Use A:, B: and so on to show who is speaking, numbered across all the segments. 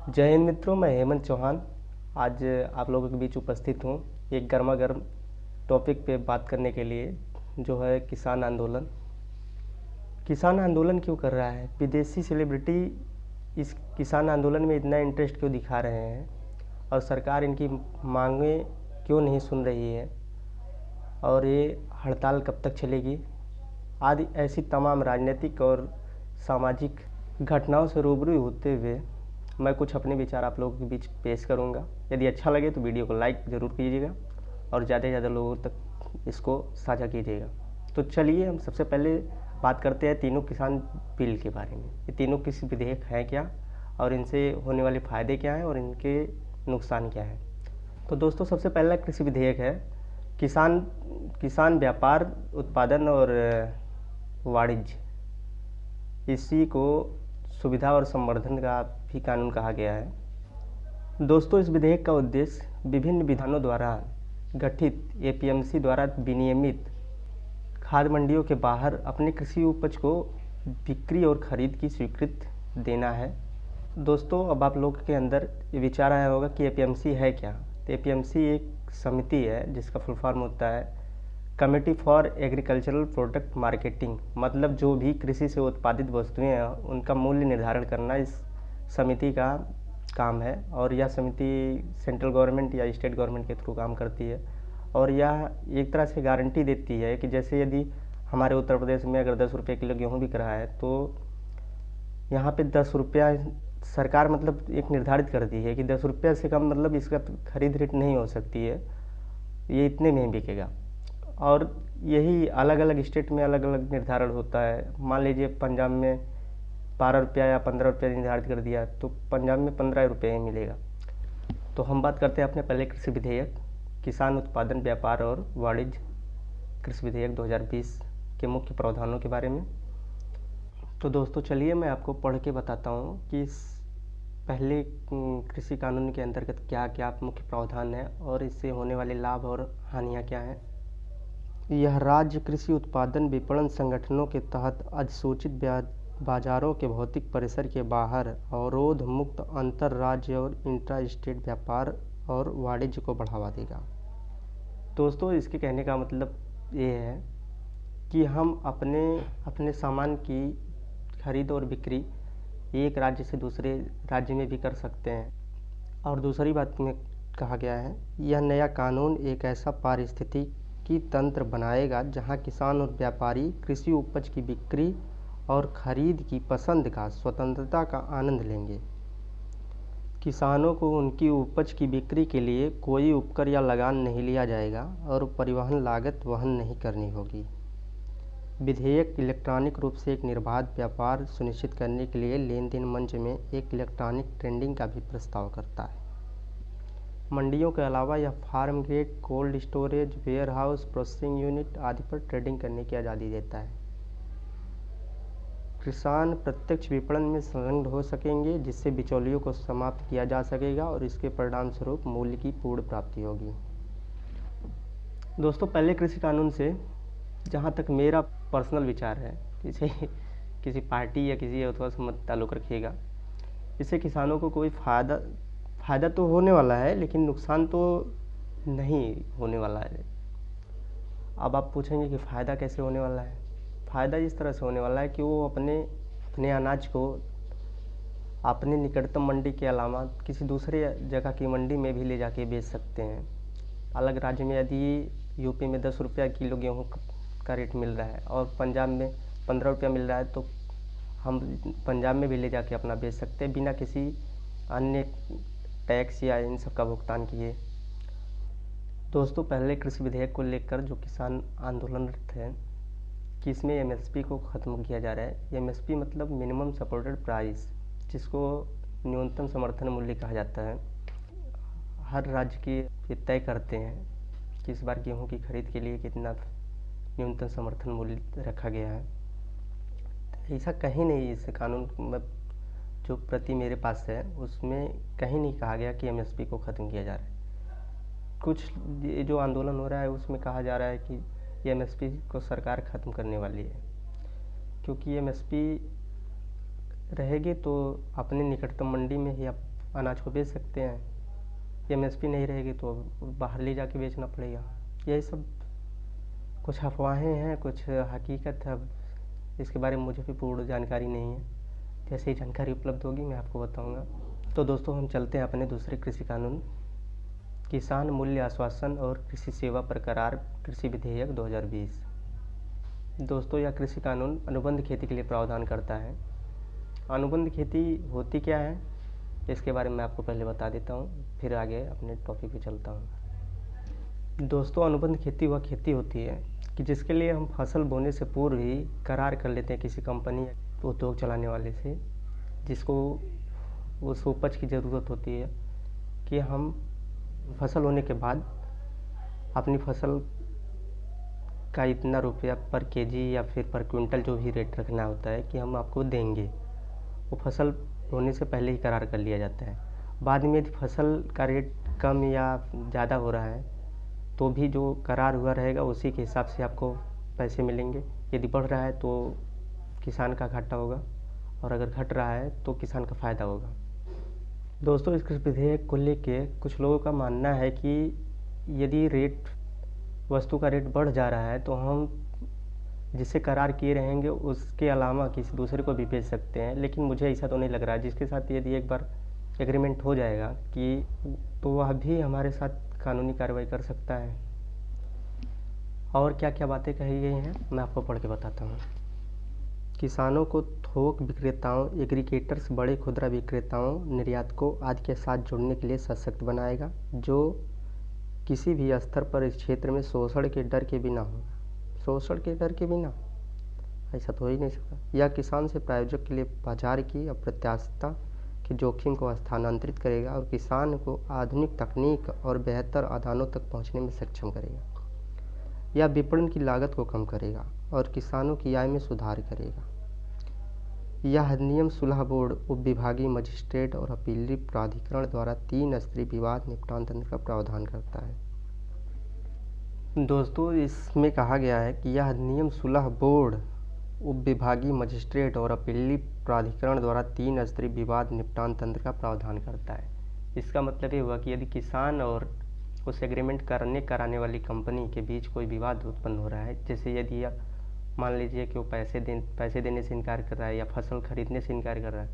A: जय हिंद मित्रों, मैं हेमंत चौहान आज आप लोगों के बीच उपस्थित हूँ एक गर्मा गर्म टॉपिक पे बात करने के लिए, जो है किसान आंदोलन। किसान आंदोलन क्यों कर रहा है? विदेशी सेलिब्रिटी इस किसान आंदोलन में इतना इंटरेस्ट क्यों दिखा रहे हैं और सरकार इनकी मांगें क्यों नहीं सुन रही है, और ये हड़ताल कब तक चलेगी आदि ऐसी तमाम राजनीतिक और सामाजिक घटनाओं से रूबरू होते हुए मैं कुछ अपने विचार आप लोगों के बीच पेश करूंगा। यदि अच्छा लगे तो वीडियो को लाइक ज़रूर कीजिएगा और ज़्यादा से ज़्यादा लोगों तक इसको साझा कीजिएगा। तो चलिए हम सबसे पहले बात करते हैं तीनों किसान बिल के बारे में। ये तीनों कृषि विधेयक हैं क्या, और इनसे होने वाले फ़ायदे क्या हैं और इनके नुकसान क्या हैं। तो दोस्तों, सबसे पहला कृषि विधेयक है किसान किसान व्यापार उत्पादन और वाणिज्य। इसी को सुविधा और संवर्धन का भी कानून कहा गया है। दोस्तों, इस विधेयक का उद्देश्य विभिन्न विधानों द्वारा गठित एपीएमसी द्वारा विनियमित खाद्य मंडियों के बाहर अपने कृषि उपज को बिक्री और खरीद की स्वीकृति देना है। दोस्तों, अब आप लोग के अंदर ये विचार आया होगा कि एपीएमसी है क्या। तो एपीएमसी एक समिति है जिसका फुल फॉर्म होता है committee for agricultural product marketing. मतलब जो भी कृषि से उत्पादित वस्तुएं हैं उनका मूल्य निर्धारण करना इस समिति का काम है, और यह समिति सेंट्रल गवर्नमेंट या स्टेट गवर्नमेंट के थ्रू काम करती है। और यह एक तरह से गारंटी देती है कि जैसे यदि हमारे उत्तर प्रदेश में अगर 10 रुपये किलो गेहूँ बिक रहा है तो यहाँ पे 10 रुपया सरकार मतलब एक निर्धारित कर दी है कि 10 रुपया से कम मतलब इसका खरीद रेट नहीं हो सकती है, ये इतने में ही बिकेगा। और यही अलग अलग स्टेट में अलग अलग निर्धारण होता है। मान लीजिए पंजाब में 12 रुपया या 15 रुपया निर्धारित कर दिया तो पंजाब में 15 रुपये ही मिलेगा। तो हम बात करते हैं अपने पहले कृषि विधेयक किसान उत्पादन व्यापार और वाणिज्य कृषि विधेयक 2020 के मुख्य प्रावधानों के बारे में। तो दोस्तों चलिए मैं आपको पढ़ के बताता हूँ कि इस पहले कृषि कानून के अंतर्गत क्या क्या मुख्य प्रावधान है और इससे होने वाले लाभ और हानियाँ क्या हैं। यह राज्य कृषि उत्पादन विपणन संगठनों के तहत अधिसूचित बाजारों के भौतिक परिसर के बाहर अवरोध मुक्त अंतर राज्य और इंट्रा स्टेट व्यापार और वाणिज्य को बढ़ावा देगा। दोस्तों, इसके कहने का मतलब ये है कि हम अपने सामान की खरीद और बिक्री एक राज्य से दूसरे राज्य में भी कर सकते हैं। और दूसरी बात में कहा गया है यह नया कानून एक ऐसा पारिस्थितिकी तंत्र बनाएगा जहां किसान और व्यापारी कृषि उपज की बिक्री और खरीद की पसंद का स्वतंत्रता का आनंद लेंगे। किसानों को उनकी उपज की बिक्री के लिए कोई उपकर या लगान नहीं लिया जाएगा और परिवहन लागत वहन नहीं करनी होगी। विधेयक इलेक्ट्रॉनिक रूप से एक निर्बाध व्यापार सुनिश्चित करने के लिए लेन देन मंच में एक इलेक्ट्रॉनिक ट्रेडिंग का भी प्रस्ताव करता है। मंडियों के अलावा यह farm gate, cold storage, warehouse, processing unit आदि पर ट्रेडिंग करने की आज़ादी देता है। किसान प्रत्यक्ष विपणन में संलग्न हो सकेंगे जिससे बिचौलियों को समाप्त किया जा सकेगा और इसके परिणाम स्वरूप मूल्य की पूर्ण प्राप्ति होगी। दोस्तों, पहले कृषि कानून से जहाँ तक मेरा पर्सनल विचार है, इसे किसी पार्टी या किसी अथवा से मत ताल्लुक़ रखिएगा। इससे किसानों को कोई फ़ायदा तो होने वाला है लेकिन नुकसान तो नहीं होने वाला है। अब आप पूछेंगे कि फ़ायदा कैसे होने वाला है। फ़ायदा इस तरह से होने वाला है कि वो अपने अनाज को अपने निकटतम मंडी के अलावा किसी दूसरे जगह की मंडी में भी ले जाके बेच सकते हैं। अलग राज्य में यदि यूपी में 10 रुपया किलो गेहूँ का रेट मिल रहा है और पंजाब में 15 रुपया मिल रहा है तो हम पंजाब में भी ले जाके अपना बेच सकते हैं बिना किसी अन्य टैक्स या इन सब का भुगतान किए। दोस्तों, पहले कृषि विधेयक को लेकर जो किसान आंदोलनरत हैं कि इसमें एमएसपी को ख़त्म किया जा रहा है। एमएसपी मतलब मिनिमम सपोर्टेड प्राइस, जिसको न्यूनतम समर्थन मूल्य कहा जाता है। हर राज्य की ये तय करते हैं कि इस बार गेहूं की खरीद के लिए कितना न्यूनतम समर्थन मूल्य रखा गया है। ऐसा कहीं नहीं, इस कानून में जो प्रति मेरे पास है उसमें कहीं नहीं कहा गया कि एमएसपी को ख़त्म किया जा रहा है। कुछ ये जो आंदोलन हो रहा है उसमें कहा जा रहा है कि एमएसपी को सरकार ख़त्म करने वाली है, क्योंकि एमएसपी रहेगी तो अपने निकटतम मंडी में ही आप अनाज को बेच सकते हैं। एमएसपी नहीं रहेगी तो बाहर ले जाके बेचना पड़ेगा। यही सब कुछ अफवाहें हैं, कुछ हकीकत है। इसके बारे में मुझे भी पूर्ण जानकारी नहीं है। जैसे ही जानकारी उपलब्ध होगी मैं आपको बताऊंगा। तो दोस्तों हम चलते हैं अपने दूसरे कृषि कानून, किसान मूल्य आश्वासन और कृषि सेवा पर करार कृषि विधेयक 2020। दोस्तों यह कृषि कानून अनुबंध खेती के लिए प्रावधान करता है। अनुबंध खेती होती क्या है इसके बारे में मैं आपको पहले बता देता हूँ, फिर आगे अपने टॉपिक पे चलता हूँ। दोस्तों अनुबंध खेती वह खेती होती है कि जिसके लिए हम फसल बोने से पूर्व ही करार कर लेते हैं किसी कंपनी या उद्योग चलाने वाले से, जिसको उस उपज की ज़रूरत होती है कि हम फसल होने के बाद अपनी फसल का इतना रुपया पर केजी या फिर पर क्विंटल जो भी रेट रखना होता है कि हम आपको देंगे, वो फसल होने से पहले ही करार कर लिया जाता है। बाद में यदि फसल का रेट कम या ज़्यादा हो रहा है तो भी जो करार हुआ रहेगा उसी के हिसाब से आपको पैसे मिलेंगे। यदि बढ़ रहा है तो किसान का घाटा होगा और अगर घट रहा है तो किसान का फ़ायदा होगा। दोस्तों इस विधेयक को लेके कुछ लोगों का मानना है कि यदि वस्तु का रेट बढ़ जा रहा है तो हम जिससे करार किए रहेंगे उसके अलावा किसी दूसरे को भी बेच सकते हैं, लेकिन मुझे ऐसा तो नहीं लग रहा है। जिसके साथ यदि एक बार एग्रीमेंट हो जाएगा कि तो वह भी हमारे साथ कानूनी कार्रवाई कर सकता है। और क्या क्या बातें कही गई हैं मैं आपको पढ़ के बताता हूँ। किसानों को थोक विक्रेताओं, एग्रीगेटर्स, बड़े खुदरा विक्रेताओं, निर्यातकों आदि के साथ जुड़ने के लिए सशक्त बनाएगा, जो किसी भी स्तर पर इस क्षेत्र में शोषण के डर के बिना होगा। शोषण के डर के बिना ऐसा तो हो ही नहीं सकता। यह किसान से प्रायोजक के लिए बाजार की अप्रत्याशितता के जोखिम को स्थानांतरित करेगा और किसान को आधुनिक तकनीक और बेहतर आदानों तक पहुंचने में सक्षम करेगा। यह विपणन की लागत को कम करेगा और किसानों की आय में सुधार करेगा। यह अधिनियम सुलह बोर्ड, उपविभागीय मजिस्ट्रेट और अपीलीय प्राधिकरण द्वारा 3 स्तरीय विवाद निपटान तंत्र का प्रावधान करता है। दोस्तों इसमें कहा गया है कि यह अधिनियम सुलह बोर्ड, उपविभागीय मजिस्ट्रेट और अपीलीय प्राधिकरण द्वारा 3 स्तरीय विवाद निपटान तंत्र का प्रावधान करता है। इसका मतलब ये हुआ कि यदि किसान और उस एग्रीमेंट कराने वाली कंपनी के बीच कोई विवाद उत्पन्न हो रहा है, जैसे यदि मान लीजिए कि वो पैसे देने से इनकार कर रहा है या फसल खरीदने से इनकार कर रहा है,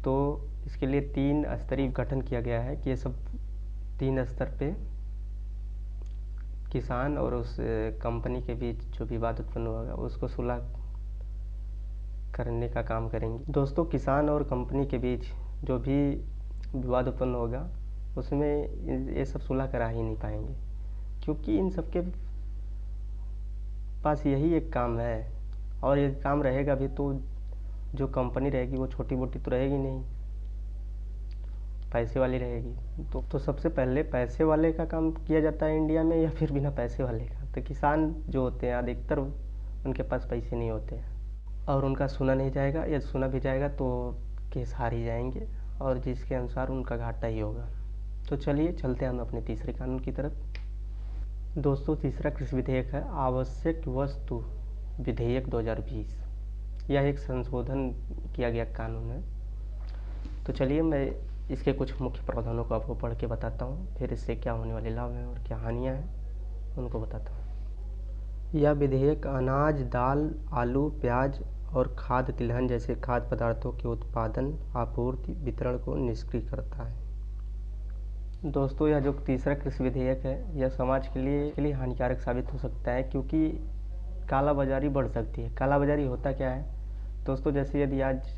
A: तो इसके लिए 3 स्तरीय गठन किया गया है कि ये सब 3 स्तर पे किसान और उस कंपनी के बीच जो विवाद उत्पन्न होगा उसको सुलह करने का काम करेंगे। दोस्तों किसान और कंपनी के बीच जो भी विवाद उत्पन्न होगा उसमें ये सब सुलह करा ही नहीं पाएंगे, क्योंकि इन सबके पास यही एक काम है और ये काम रहेगा भी तो जो कंपनी रहेगी वो छोटी मोटी तो रहेगी नहीं, पैसे वाली रहेगी। तो सबसे पहले पैसे वाले का काम किया जाता है इंडिया में या फिर बिना पैसे वाले का। तो किसान जो होते हैं अधिकतर उनके पास पैसे नहीं होते हैं और उनका सुना नहीं जाएगा, या सुना भी जाएगा तो केस हार ही जाएंगे और जिसके अनुसार उनका घाटा ही होगा। तो चलिए चलते हैं हम अपने तीसरे कानून की तरफ। दोस्तों तीसरा कृषि विधेयक है आवश्यक वस्तु विधेयक 2020। यह एक संशोधन किया गया कानून है। तो चलिए मैं इसके कुछ मुख्य प्रावधानों को आपको पढ़ के बताता हूँ, फिर इससे क्या होने वाले लाभ हैं और क्या हानियाँ हैं उनको बताता हूँ। यह विधेयक अनाज, दाल, आलू, प्याज और खाद्य तिलहन जैसे खाद्य पदार्थों के उत्पादन, आपूर्ति, वितरण को निष्क्रिय करता है। दोस्तों यह जो तीसरा कृषि विधेयक है यह समाज के लिए हानिकारक साबित हो सकता है, क्योंकि कालाबाजारी बढ़ सकती है। कालाबाजारी होता क्या है दोस्तों, जैसे यदि आज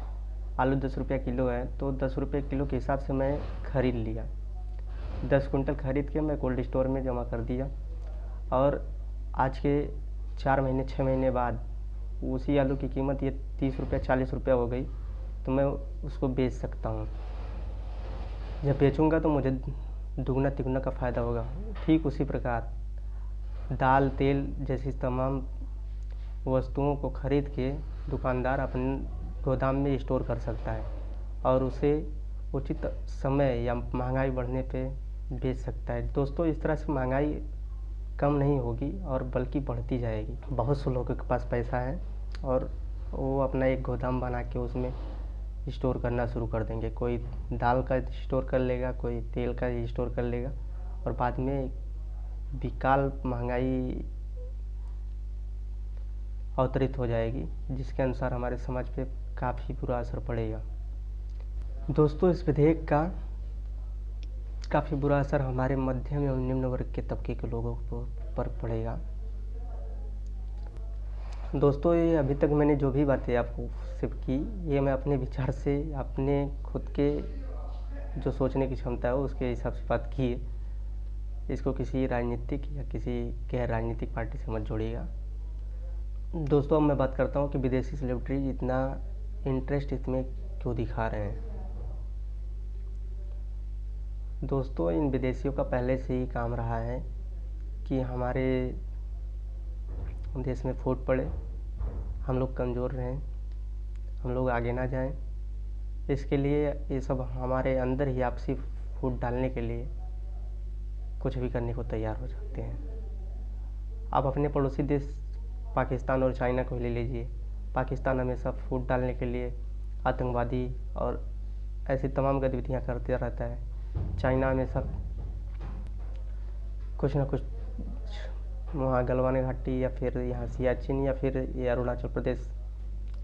A: आलू 10 रुपये किलो है तो 10 रुपये किलो के हिसाब से मैं खरीद लिया, 10 कुंटल खरीद के मैं कोल्ड स्टोर में जमा कर दिया और आज के 4 महीने 6 महीने बाद उसी आलू की कीमत ये 30 रुपये 40 रुपये हो गई, तो मैं उसको बेच सकता हूँ। जब बेचूंगा तो मुझे दुगना तिगुना का फ़ायदा होगा। ठीक उसी प्रकार दाल, तेल जैसी तमाम वस्तुओं को खरीद के दुकानदार अपने गोदाम में स्टोर कर सकता है और उसे उचित समय या महंगाई बढ़ने पे बेच सकता है। दोस्तों इस तरह से महंगाई कम नहीं होगी और बल्कि बढ़ती जाएगी। बहुत से लोगों के पास पैसा है और वो अपना एक गोदाम बना के उसमें स्टोर करना शुरू कर देंगे। कोई दाल का स्टोर कर लेगा, कोई तेल का स्टोर कर लेगा, और बाद में विकराल महंगाई अवतरित हो जाएगी, जिसके अनुसार हमारे समाज पे काफ़ी बुरा असर पड़ेगा। दोस्तों, इस विधेयक का काफ़ी बुरा असर हमारे मध्यम एवं निम्न वर्ग के तबके के लोगों पर पड़ेगा। दोस्तों, ये अभी तक मैंने जो भी बातें आपको सिर्फ की, ये मैं अपने विचार से, अपने खुद के जो सोचने की क्षमता है उसके हिसाब से बात की है। इसको किसी राजनीतिक या किसी गैर राजनीतिक पार्टी से मत जोड़िएगा। दोस्तों, अब मैं बात करता हूँ कि विदेशी सेलिब्रिटी इतना इंटरेस्ट इसमें क्यों दिखा रहे हैं। दोस्तों, इन विदेशियों का पहले से ही काम रहा है कि हमारे देश में फूट पड़े, हम लोग कमज़ोर रहें, हम लोग आगे ना जाएं। इसके लिए ये सब हमारे अंदर ही आपसी फूट डालने के लिए कुछ भी करने को तैयार हो सकते हैं। आप अपने पड़ोसी देश पाकिस्तान और चाइना को ले लीजिए। पाकिस्तान हमेशा फूट डालने के लिए आतंकवादी और ऐसी तमाम गतिविधियां करते रहता है। चाइना हमेशा कुछ ना कुछ वहाँ गलवान घाटी या फिर यहाँ सियाचिन या फिर ये अरुणाचल प्रदेश,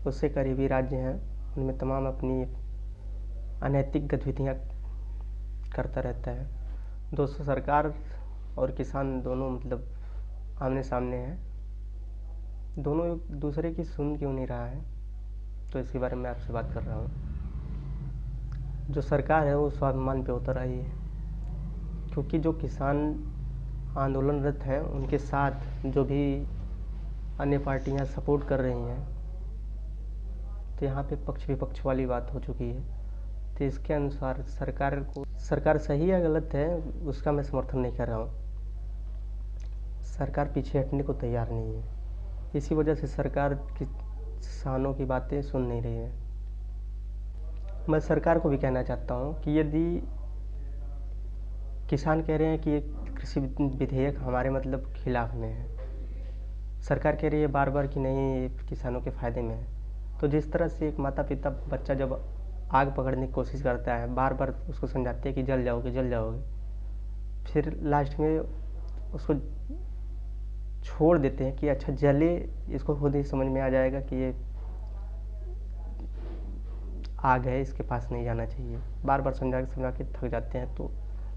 A: उससे करीबी राज्य हैं, उनमें तमाम अपनी अनैतिक गतिविधियाँ करता रहता है। दोस्तों, सरकार और किसान दोनों मतलब आमने सामने हैं, दोनों एक दूसरे की सुन क्यों नहीं रहा है, तो इसके बारे में आपसे बात कर रहा हूँ। जो सरकार है वो स्वाभिमान पे उतर आई है, क्योंकि जो किसान आंदोलनरत हैं उनके साथ जो भी अन्य पार्टियां सपोर्ट कर रही हैं, तो यहाँ पे पक्ष विपक्ष वाली बात हो चुकी है। तो इसके अनुसार सरकार सही या गलत है उसका मैं समर्थन नहीं कर रहा हूँ। सरकार पीछे हटने को तैयार नहीं है, इसी वजह से सरकार किसानों की बातें सुन नहीं रही है। मैं सरकार को भी कहना चाहता हूँ कि यदि किसान कह रहे हैं कि ये कृषि विधेयक हमारे मतलब खिलाफ में है, सरकार कह रही है बार बार कि नहीं ये किसानों के फ़ायदे में है, तो जिस तरह से एक माता पिता बच्चा जब आग पकड़ने की कोशिश करता है, बार बार उसको समझाते हैं कि जल जाओगे जल जाओगे, फिर लास्ट में उसको छोड़ देते हैं कि अच्छा जले, इसको खुद ही समझ में आ जाएगा कि ये आग है, इसके पास नहीं जाना चाहिए। बार बार समझा के थक जाते हैं, तो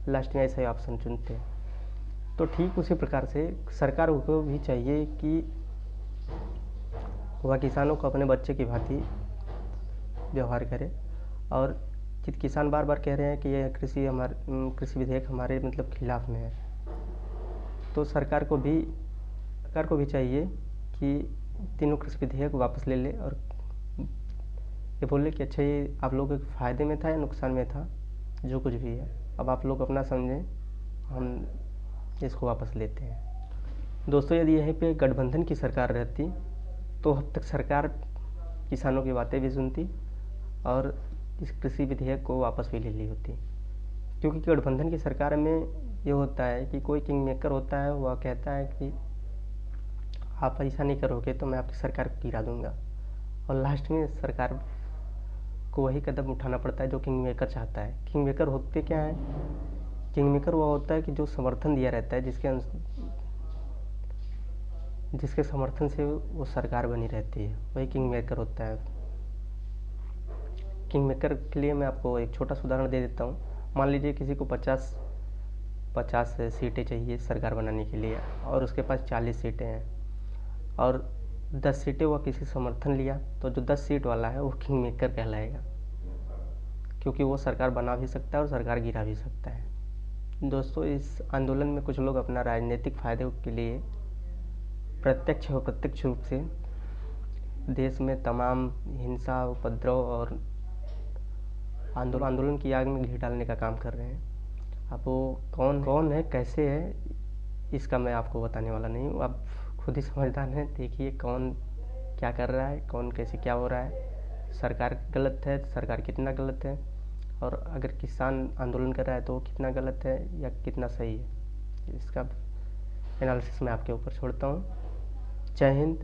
A: लास्ट में ऐसा ही ऑप्शन चुनते हैं। तो ठीक उसी प्रकार से सरकार को भी चाहिए कि वह किसानों को अपने बच्चे की भांति व्यवहार करे। और किसान बार बार कह रहे हैं कि यह कृषि विधेयक हमारे मतलब खिलाफ में है, तो सरकार को भी चाहिए कि तीनों कृषि विधेयक वापस ले ले और ये बोले कि अच्छा ये आप लोगों के फ़ायदे में था या नुकसान में था, जो कुछ भी है अब आप लोग अपना समझें, हम इसको वापस लेते हैं। दोस्तों, यदि यहीं पे गठबंधन की सरकार रहती तो अब तक सरकार किसानों की बातें भी सुनती और इस कृषि विधेयक को वापस भी ले ली होती, क्योंकि गठबंधन की सरकार में ये होता है कि कोई किंग मेकर होता है, वह कहता है कि आप ऐसा नहीं करोगे तो मैं आपकी सरकार को गिरा दूंगा, और लास्ट में सरकार को वही कदम उठाना पड़ता है जो किंग मेकर चाहता है। किंग मेकर होते क्या है? किंग मेकर वह होता है कि जो समर्थन दिया रहता है, जिसके समर्थन से वो सरकार बनी रहती है, वही किंग मेकर होता है। किंग मेकर के लिए मैं आपको एक छोटा सा उदाहरण दे देता हूँ। मान लीजिए किसी को 50 सीटें चाहिए सरकार बनाने के लिए और उसके पास 40 सीटें हैं और 10 सीटें वह किसी समर्थन लिया, तो जो 10 सीट वाला है वो किंग मेकर कहलाएगा, क्योंकि वो सरकार बना भी सकता है और सरकार गिरा भी सकता है। दोस्तों, इस आंदोलन में कुछ लोग अपना राजनीतिक फायदे के लिए प्रत्यक्ष व अप्रत्यक्ष रूप से देश में तमाम हिंसा, उपद्रव और आंदोलन की आग में घी डालने का काम कर रहे हैं। अब वो कौन है, कैसे है, इसका मैं आपको बताने वाला नहीं हूँ। आप खुद ही समझदार हैं, देखिए कौन क्या कर रहा है, कौन कैसे क्या हो रहा है। सरकार गलत है, सरकार कितना गलत है, और अगर किसान आंदोलन कर रहा है तो वो कितना गलत है या कितना सही है, इसका एनालिसिस मैं आपके ऊपर छोड़ता हूँ। जय हिंद।